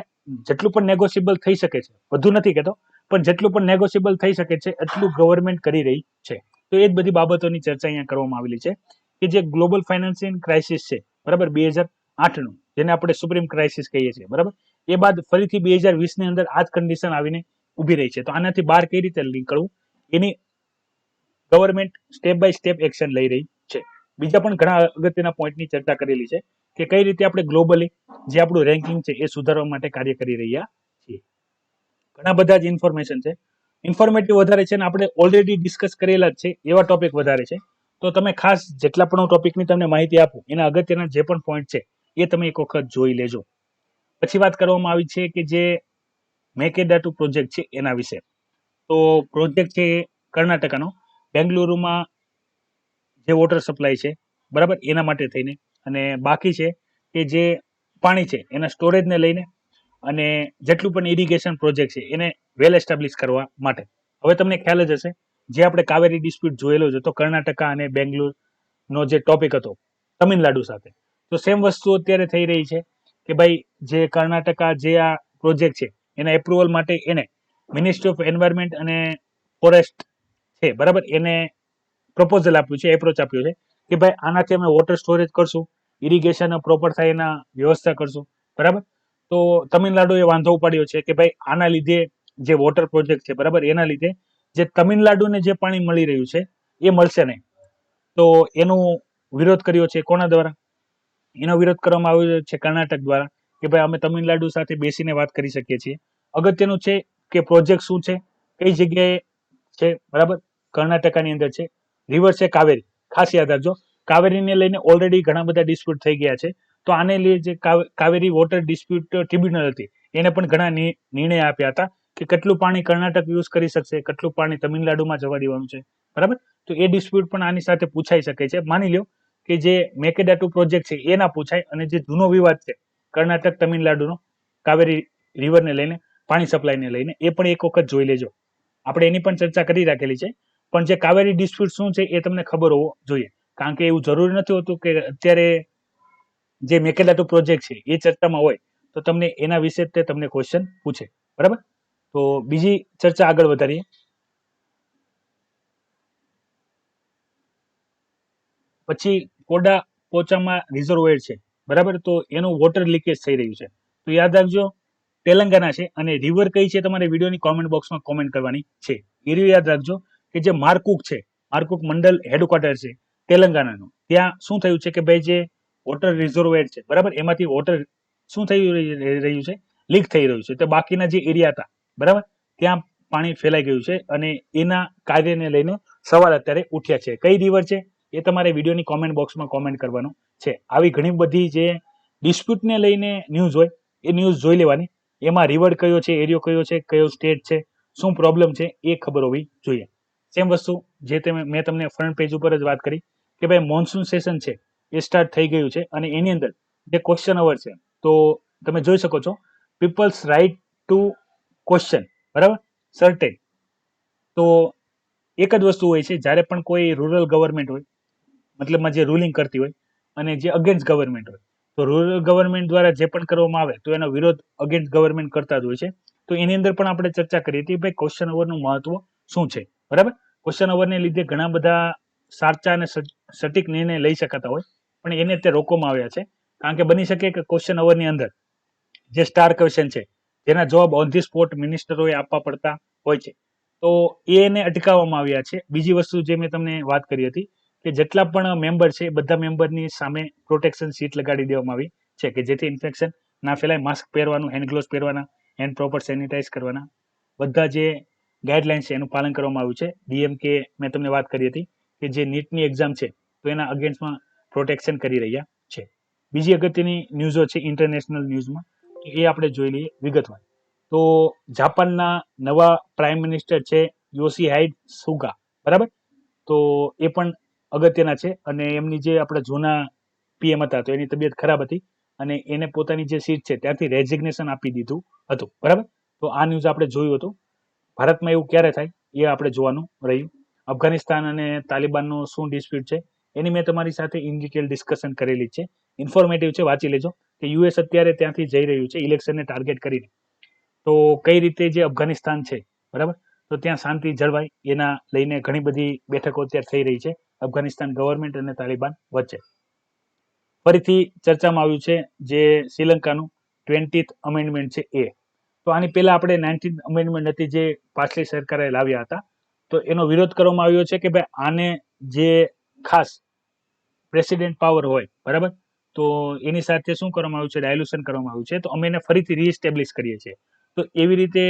જેટલું પણ નેગોશિયેબલ થઈ શકે છે, બધું નથી કહેતો, પણ જેટલું પણ નેગોશિયેબલ થઈ શકે છે એટલું ગવર્મેન્ટ કરી રહી છે. તો એ જ બધી બાબતોની ચર્ચા અહીંયા કરવામાં આવેલી છે કે જે ગ્લોબલ ફાઇનાન્સિયલ ક્રાઇસિસ છે, બરાબર, 2008નું, જેને આપણે સુપ્રીમ ક્રાઇસિસ કહીએ છીએ, બરાબર, એ બાદ ફરીથી 2020ની અંદર આ જ કન્ડિશન આવીને ઊભી રહી છે. તો આનાથી બહાર કઈ રીતે નીકળવું એની government step by step action લઈ રહી છે. બીજા પણ ઘણા અગત્યના પોઈન્ટની ચર્ચા કરેલી છે કે કઈ રીતે આપણે ગ્લોબલી જે આપણું રેન્કિંગ છે એ સુધારવા માટે કાર્ય કરી રહ્યા છીએ. ઘણા બધા જ ઇન્ફોર્મેશન છે, ઇન્ફોર્મેટિવ વધારે છે અને આપણે ઓલરેડી ડિસ્કસ કરેલા જ છે એવા ટોપિક વધારે છે. તો તમે ખાસ જેટલા પણ ટોપિકની તમને માહિતી આપું એના અગત્યના જે પણ પોઈન્ટ છે એ તમે એક વખત જોઈ લેજો. પછી વાત કરવામાં આવી છે કે જે મેકેદાટુ પ્રોજેક્ટ છે એના વિશે. તો પ્રોજેક્ટ છે કર્ણાટકાનો, બેંગલુરુમાં જે વોટર સપ્લાય છે, બરાબર, એના માટે થઈને. અને બાકી છે કે જે પાણી છે એના સ્ટોરેજને લઈને અને જેટલું પણ ઇરિગેશન પ્રોજેક્ટ છે એને વેલ એસ્ટાબ્લિશ કરવા માટે. હવે તમને ખ્યાલ જ હશે જે આપણે કાવેરી ડિસ્પ્યુટ જોયેલો છે તો કર્ણાટકા અને બેંગ્લોરનો જે ટોપિક હતો તમિલનાડુ સાથે, તો સેમ વસ્તુ અત્યારે થઈ રહી છે કે ભાઈ જે કર્ણાટકા જે આ પ્રોજેક્ટ છે એના એપ્રુવલ માટે એને મિનિસ્ટ્રી ઓફ એન્વાયરમેન્ટ અને ફોરેસ્ટ છે, બરાબર, એને પ્રપોઝલ આપ્યું છે, એપ્રોચ આપ્યો છે કે ભાઈ આનાથી અમે વોટર સ્ટોરેજ કરશું, ઇરિગેશન પ્રોપર થાય એના વ્યવસ્થા કરશું, બરાબર. તો તમિલનાડુએ વાંધો ઉપાડ્યો છે કે ભાઈ આના લીધે જે વોટર પ્રોજેક્ટ છે, બરાબર, એના લીધે જે તમિલનાડુને જે પાણી મળી રહ્યું છે એ મળશે નહીં. તો એનો વિરોધ કર્યો છે કોના દ્વારા? એનો વિરોધ કરવામાં આવ્યો છે કર્ણાટક દ્વારા કે ભાઈ અમે તમિલનાડુ સાથે બેસીને વાત કરી શકીએ છીએ. અગત્યનું છે કે પ્રોજેક્ટ શું છે, કઈ જગ્યાએ છે, બરાબર, કર્ણાટકાની અંદર છે, રિવર છે કાવેરી, ખાસ યાદ રાખજો. કાવેરીને લઈને ઓલરેડી ઘણા બધા ડિસ્પ્યુટ થઈ ગયા છે. તો આને લઈને જે કાવેરી વોટર ડિસ્પ્યુટ ટ્રિબ્યુનલ હતી એને પણ ઘણા નિર્ણય આપ્યા હતા કે કેટલું પાણી કર્ણાટક યુઝ કરી શકશે, કેટલું પાણી તમિલનાડુમાં જવા દેવાનું છે, બરાબર. તો એ ડિસ્પ્યુટ પણ આની સાથે પૂછાઈ શકે છે. માની લો કે જે મેકેદાટુ પ્રોજેક્ટ છે એ ના પૂછાય અને જે જૂનો વિવાદ છે કર્ણાટક તમિલનાડુનો કાવેરી રિવરને લઈને, પાણી સપ્લાયને લઈને, એ પણ એક વખત જોઈ લેજો. આપણે એની પણ ચર્ચા કરી રાખેલી છે. પણ જે કાવેરી ડિસ્પ્યુટ શું છે એ તમને ખબર હોવો જોઈએ, કારણ કે એવું જરૂરી નથી હોતું કે અત્યારે જે મેકેલાટુ પ્રોજેક્ટ છે એ ચર્ચામાં હોય તો તમને એના વિશે તે તમને ક્વેશ્ચન પૂછે, બરાબર. તો બીજી ચર્ચા આગળ વધારીએ. પછી કોડા પોચામાં રિઝર્વોયર છે, બરાબર. તો એનું વોટર લીકેજ થઈ રહ્યું છે. તો યાદ રાખજો, તેલંગાના છે અને રિવર કઈ છે તમારે વિડીયોની કોમેન્ટ બોક્સમાં કોમેન્ટ કરવાની છે. એ યાદ રાખજો કે જે મારકુક છે, મારકુક મંડળ હેડક્વાર્ટર છે તેલંગાનાનું, ત્યાં શું થયું છે કે ભાઈ જે વોટર રિઝર્વોયર છે, બરાબર, એમાંથી વોટર શું થઈ રહ્યું છે, લીક થઈ રહ્યું છે. તો બાકીના જે એરિયા હતા, બરાબર, ત્યાં પાણી ફેલાઈ ગયું છે અને એના કાર્યને લઈને સવાલ અત્યારે ઉઠ્યા છે. કઈ રિવર છે એ તમારે વિડીયોની કોમેન્ટ બોક્સમાં કોમેન્ટ કરવાનું છે. આવી ઘણી બધી જે ડિસ્પ્યુટને લઈને ન્યૂઝ હોય એ ન્યૂઝ જોઈ લેવાની. એમાં રિવર કયો છે, એરિયો કયો છે, કયો સ્ટેટ છે, શું પ્રોબ્લેમ છે એ ખબર હોવી જોઈએ. સેમ વસ્તુ જે મેં તમને ફ્રન્ટ પેજ ઉપર જ વાત કરી કે ભાઈ મોન્સૂન સેશન છે એ સ્ટાર્ટ થઈ ગયું છે અને એની અંદર જે ક્વેશ્ચન અવર છે, તો તમે જોઈ શકો છો પીપલ્સ રાઇટ ટુ ક્વેશ્ચન, બરાબર, સર્ટેન. તો એક જ વસ્તુ હોય છે, જ્યારે પણ કોઈ રૂરલ ગવર્મેન્ટ હોય, મતલબમાં જે રૂલિંગ કરતી હોય અને જે અગેન્સ્ટ ગવર્મેન્ટ હોય, તો રૂરલ ગવર્મેન્ટ દ્વારા જે પણ કરવામાં આવે તો એનો વિરોધ અગેન્સ્ટ ગવર્મેન્ટ કરતા જ હોય છે. તો એની અંદર પણ આપણે ચર્ચા કરી હતી ભાઈ ક્વેશ્ચન અવરનું મહત્વ શું છે, બરાબર. ક્વેશ્ચન અવરને લીધે ઘણા બધા સાચા અને સટીક નિર્ણય લઈ શકાતા હોય, પણ એને તે રોકવામાં આવ્યા છે. કારણ કે બની શકે કે ક્વેશ્ચન અવરની અંદર જે સ્ટાર ક્વેશ્ચન છે જેના જવાબ ઓન ધી સ્પોટ મિનિસ્ટરોએ આપવા પડતા હોય છે, તો એને અટકાવવામાં આવ્યા છે. બીજી વસ્તુ જે મેં તમને વાત કરી હતી કે જેટલા પણ મેમ્બર છે બધા મેમ્બરની સામે પ્રોટેક્શન સીટ લગાડી દેવામાં આવી છે કે જેથી ઇન્ફેક્શન ના ફેલાય. માસ્ક પહેરવાનું, હેન્ડ ગ્લોવ્સ પહેરવાના, હેન્ડ પ્રોપર સેનિટાઈઝ કરવાના, બધા જે ગાઈડલાઇન્સ છે એનું પાલન કરવામાં આવ્યું છે. ડીએમકે મેં તમને વાત કરી હતી કે જે નીટની એક્ઝામ છે તો એના અગેન્સ્ટમાં પ્રોટેક્શન કરી રહ્યા છે. બીજી અગત્યની ન્યૂઝો છે ઇન્ટરનેશનલ ન્યૂઝમાં, તો એ આપણે જોઈ લઈએ વિગતવાર. તો જાપાનના નવા પ્રાઇમ મિનિસ્ટર છે યોશિહાઇડ સુગા, બરાબર. તો એ પણ અગત્યના છે અને એમની જે આપણા જૂના પીએમ હતા તો એની તબિયત ખરાબ હતી અને એને પોતાની જે સીટ છે ત્યાંથી રેઝિગ્નેશન આપી દીધું હતું, બરાબર. તો આ ન્યૂઝ આપણે જોયું હતું. ભારતમાં એવું ક્યારે થાય એ આપણે જોવાનું રહ્યું. અફઘાનિસ્તાન અને તાલિબાનનો શું ડિસ્પ્યુટ છે એની મેં તમારી સાથે ઇન ડિટેલ ડિસ્કશન કરેલી છે. ઇન્ફોર્મેટિવ છે, વાંચી લેજો કે યુએસ અત્યારે ત્યાંથી જઈ રહ્યું છે ઇલેક્શનને ટાર્ગેટ કરીને. તો કઈ રીતે જે અફઘાનિસ્તાન છે, બરાબર, તો ત્યાં શાંતિ જળવાય એના લઈને ઘણી બધી બેઠકો અત્યારે થઈ રહી છે અફઘાનિસ્તાન ગવર્મેન્ટ અને તાલિબાન વચ્ચે. ફરીથી ચર્ચામાં આવ્યું છે જે શ્રીલંકાનું 20th અમેન્ડમેન્ટ છે એ. તો આની પહેલા આપણે 19th અમેન્ડમેન્ટ હતી જે પાછલી સરકારે લાવ્યા હતા, તો એનો વિરોધ કરવામાં આવ્યો છે કે ભાઈ આને જે ખાસ પ્રેસિડેન્ટ પાવર હોય, બરાબર, તો એની સાથે શું કરવામાં આવ્યું છે, ડાયલ્યુશન કરવામાં આવ્યું છે. તો અમે એને ફરીથી રીએસ્ટેબ્લિશ કરીએ છીએ. તો એવી રીતે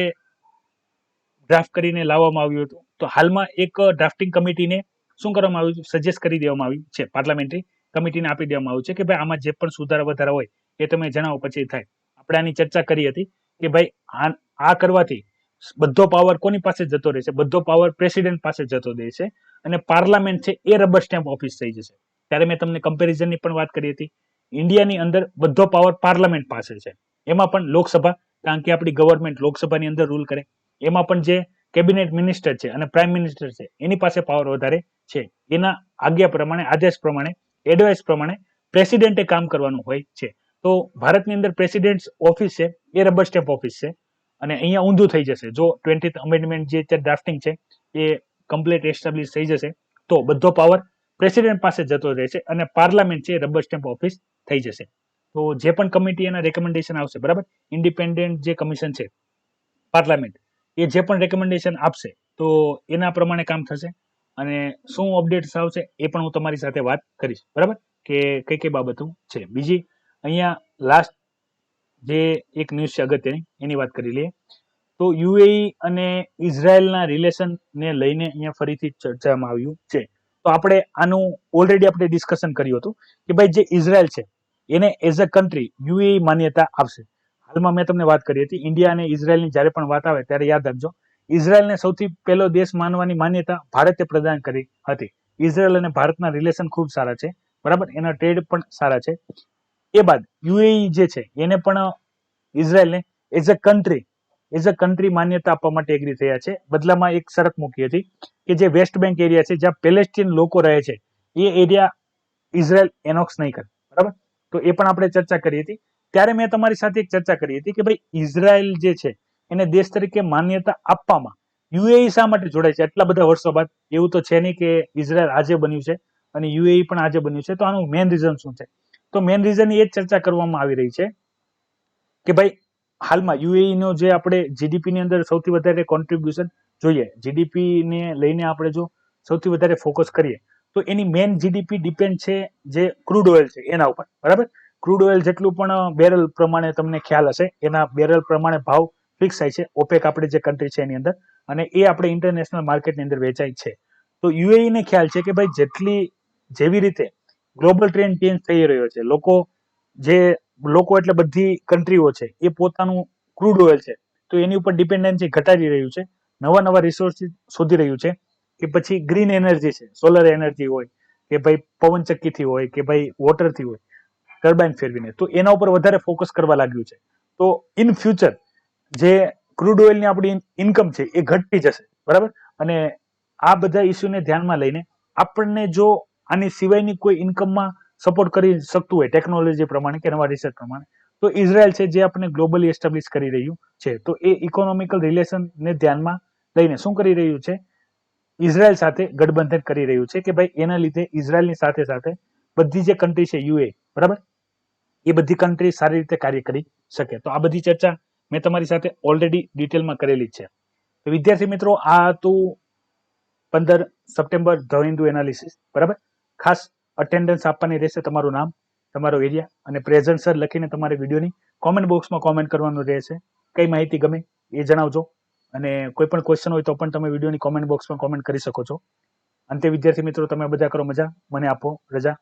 ડ્રાફ્ટ કરીને લાવવામાં આવ્યું હતું. તો હાલમાં એક ડ્રાફ્ટિંગ કમિટીને શું કરવામાં આવ્યું છે, સજેસ્ટ કરી દેવામાં આવ્યું છે, પાર્લામેન્ટરી કમિટીને આપી દેવામાં આવ્યું છે કે ભાઈ આમાં જે પણ સુધારા વધારા હોય એ તમે જણાવો પછી થાય. આપણે આની ચર્ચા કરી હતી કે ભાઈ આ કરવાથી બધો પાવર કોની પાસે જતો રહેશે, બધો પાવર પ્રેસિડેન્ટ પાસે જતો રહેશે અને પાર્લામેન્ટ છે એ રબર સ્ટેમ્પ ઓફિસ થઈ જશે. ત્યારે મેં તમને કમ્પેરિઝનની પણ વાત કરી હતી. ઇન્ડિયાની અંદર બધો પાવર પાર્લામેન્ટ પાસે છે, એમાં પણ લોકસભા, કારણ કે આપણી ગવર્મેન્ટ લોકસભાની અંદર રૂલ કરે, એમાં પણ જે કેબિનેટ મિનિસ્ટર છે અને પ્રાઇમ મિનિસ્ટર છે એની પાસે પાવર વધારે છે. એના આજ્ઞા પ્રમાણે, આદેશ પ્રમાણે, એડવાઇસ પ્રમાણે પ્રેસિડેન્ટે કામ કરવાનું હોય છે. તો ભારતની અંદર પ્રેસિડેન્ટ ઓફિસ છે એ રબર સ્ટેમ્પ ઓફિસ છે અને અહીંયા ઊંધું થઈ જશે જો 20th અમેન્ડમેન્ટ જે ડ્રાફ્ટિંગ છે એ કમ્પ્લીટ એસ્ટાબ્લિશ થઈ જશે તો બધો પાવર પ્રેસિડેન્ટ પાસે જતો રહેશે અને પાર્લામેન્ટ છે રબર સ્ટેમ્પ ઓફિસ થઈ જશે. તો જે પણ કમિટી એના રેકમેન્ડેશન આવશે, બરાબર, ઇન્ડિપેન્ડન્ટ જે કમિશન છે પાર્લામેન્ટ, એ જે પણ રેકમેન્ડેશન આપશે તો એના પ્રમાણે કામ થશે અને શું અપડેટ્સ આવશે એ પણ હું તમારી સાથે વાત કરીશ, બરાબર, કે કઈ કઈ બાબતો છે. બીજી અહીંયા લાસ્ટ જે એક ન્યૂઝ છે અગત્યની એની વાત કરી લઈએ. તો યુએઈ અને ઇઝરાયલના રિલેશનને લઈને અહીંયા ફરીથી ચર્ચામાં આવ્યું છે. તો આપણે આનું ઓલરેડી આપણે ડિસ્કશન કર્યું હતું કે ભાઈ જે ઇઝરાયલ છે એને એઝ અ કન્ટ્રી યુએઈ માન્યતા આપશે. હાલમાં મેં તમને વાત કરી હતી ઇન્ડિયા અને ઇઝરાયલની જ્યારે પણ વાત આવે ત્યારે યાદ રાખજો ઇઝરાયલને સૌથી પહેલો દેશ માનવાની માન્યતા ભારતે પ્રદાન કરી હતી. ઇઝરાયલ અને ભારતના રિલેશન ખૂબ સારા છે, બરાબર, એના ટ્રેડ પણ સારા છે. એ બાદ યુએઈ જે છે એને પણ ઇઝરાયલને એઝ અ કન્ટ્રી માન્યતા આપવા માટે એગ્રી થયા છે. બદલામાં એક શરત મૂકી હતી કે જે વેસ્ટ બેંક એરિયા છે જ્યાં પેલેસ્ટીન લોકો રહે છે એ એરિયા ઇઝરાયલ એનોક્સ નહીં કરે, બરાબર. તો એ પણ આપણે ચર્ચા કરી હતી. ત્યારે મેં તમારી સાથે એક ચર્ચા કરી હતી કે ભાઈ ઇઝરાયલ જે છે એને દેશ તરીકે માન્યતા આપવામાં યુએઈ શા માટે જોડાય છે એટલા બધા વર્ષો બાદ? એવું તો છે નહીં કે ઇઝરાયલ આજે બન્યું છે અને યુએઈ પણ આજે બન્યું છે. તો આનું મેઇન રીઝન શું છે? તો મેઇન રીઝન એ જ ચર્ચા કરવામાં આવી રહી છે કે ભાઈ હાલમાં યુએઈ નો જે આપણે જીડીપી ની અંદર સૌથી વધારે કોન્ટ્રીબ્યુશન જોઈએ, જીડીપી ને લઈને આપણે જો સૌથી વધારે ફોકસ કરીએ તો એની મેઇન જીડીપી ડિપેન્ડ છે જે ક્રૂડ ઓઇલ છે એના ઉપર, બરાબર? ક્રૂડ ઓઇલ જેટલું પણ બેરલ પ્રમાણે તમને ખ્યાલ હશે, એના બેરલ પ્રમાણે ભાવ ફિક્સ થાય છે ઓપેક આપણે જે કન્ટ્રી છે એની અંદર, અને એ આપણે ઇન્ટરનેશનલ માર્કેટની અંદર વેચાય છે. તો યુએઈ ને ખ્યાલ છે કે ભાઈ જેવી રીતે ગ્લોબલ ટ્રેન્ડ ચેન્જ થઈ રહ્યો છે, લોકો એટલે બધી કન્ટ્રીઓ છે એ પોતાનું ક્રૂડ ઓઇલ છે તો એની ઉપર ડિપેન્ડન્સી ઘટાડી રહ્યું છે, નવા રિસોર્સ શોધી રહ્યું છે, કે પછી ગ્રીન એનર્જી છે, સોલર એનર્જી હોય કે ભાઈ પવનચક્કીથી હોય કે ભાઈ વોટરથી હોય, ટર્બાઇન ફેરવીને, તો એના ઉપર વધારે ફોકસ કરવા લાગ્યું છે. તો ઇન ફ્યુચર જે ક્રૂડ ઓઇલની આપણી ઇન્કમ છે એ ઘટતી જશે, બરાબર? અને આ બધા ઇસ્યુને ધ્યાનમાં લઈને આપણને જો આની સિવાયની કોઈ ઇન્કમમાં સપોર્ટ કરી શકતું હોય ટેકનોલોજી પ્રમાણે કે નવા રિસર્ચ પ્રમાણે, તો ઇઝરાયલ છે જે આપણે ગ્લોબલી એસ્ટાબ્લિશ કરી રહ્યું છે. તો એ ઇકોનોમિકલ રિલેશનને ધ્યાનમાં લઈને શું કરી રહ્યું છે? ઇઝરાયલ સાથે ગઠબંધન કરી રહ્યું છે કે ભાઈ એના લીધે ઇઝરાયલની સાથે સાથે બધી જે કન્ટ્રી છે યુએ, બરાબર, એ બધી કન્ટ્રી સારી રીતે કાર્ય કરી શકે. તો આ બધી ચર્ચા મેં તમારી સાથે ઓલરેડી ડિટેલમાં કરેલી જ છે. તો વિદ્યાર્થી મિત્રો, આ હતું 15 સપ્ટેમ્બર ધ હિન્દુ એનાલિસિસ, બરાબર? ખાસ અટેન્ડન્સ આપવાની રહેશે, તમારું નામ, તમારો એરિયા અને પ્રેઝન્ટ સર લખીને તમારે વિડીયોની કોમેન્ટ બોક્સમાં કોમેન્ટ કરવાનું રહેશે. કઈ માહિતી ગમે એ જણાવજો, અને કોઈ પણ ક્વેશ્ચન હોય તો પણ તમે વિડીયોની કોમેન્ટ બોક્સમાં કોમેન્ટ કરી શકો છો. અંતે વિદ્યાર્થી મિત્રો, તમે બધા કરો મજા, મને આપો રજા.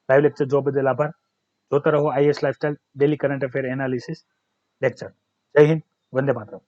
લાઈવ લેક્ચર જોવા બદલ આભાર. જોતા રહો IS lifestyle daily current affair analysis lecture. જય હિન્દ, વંદે માતરમ.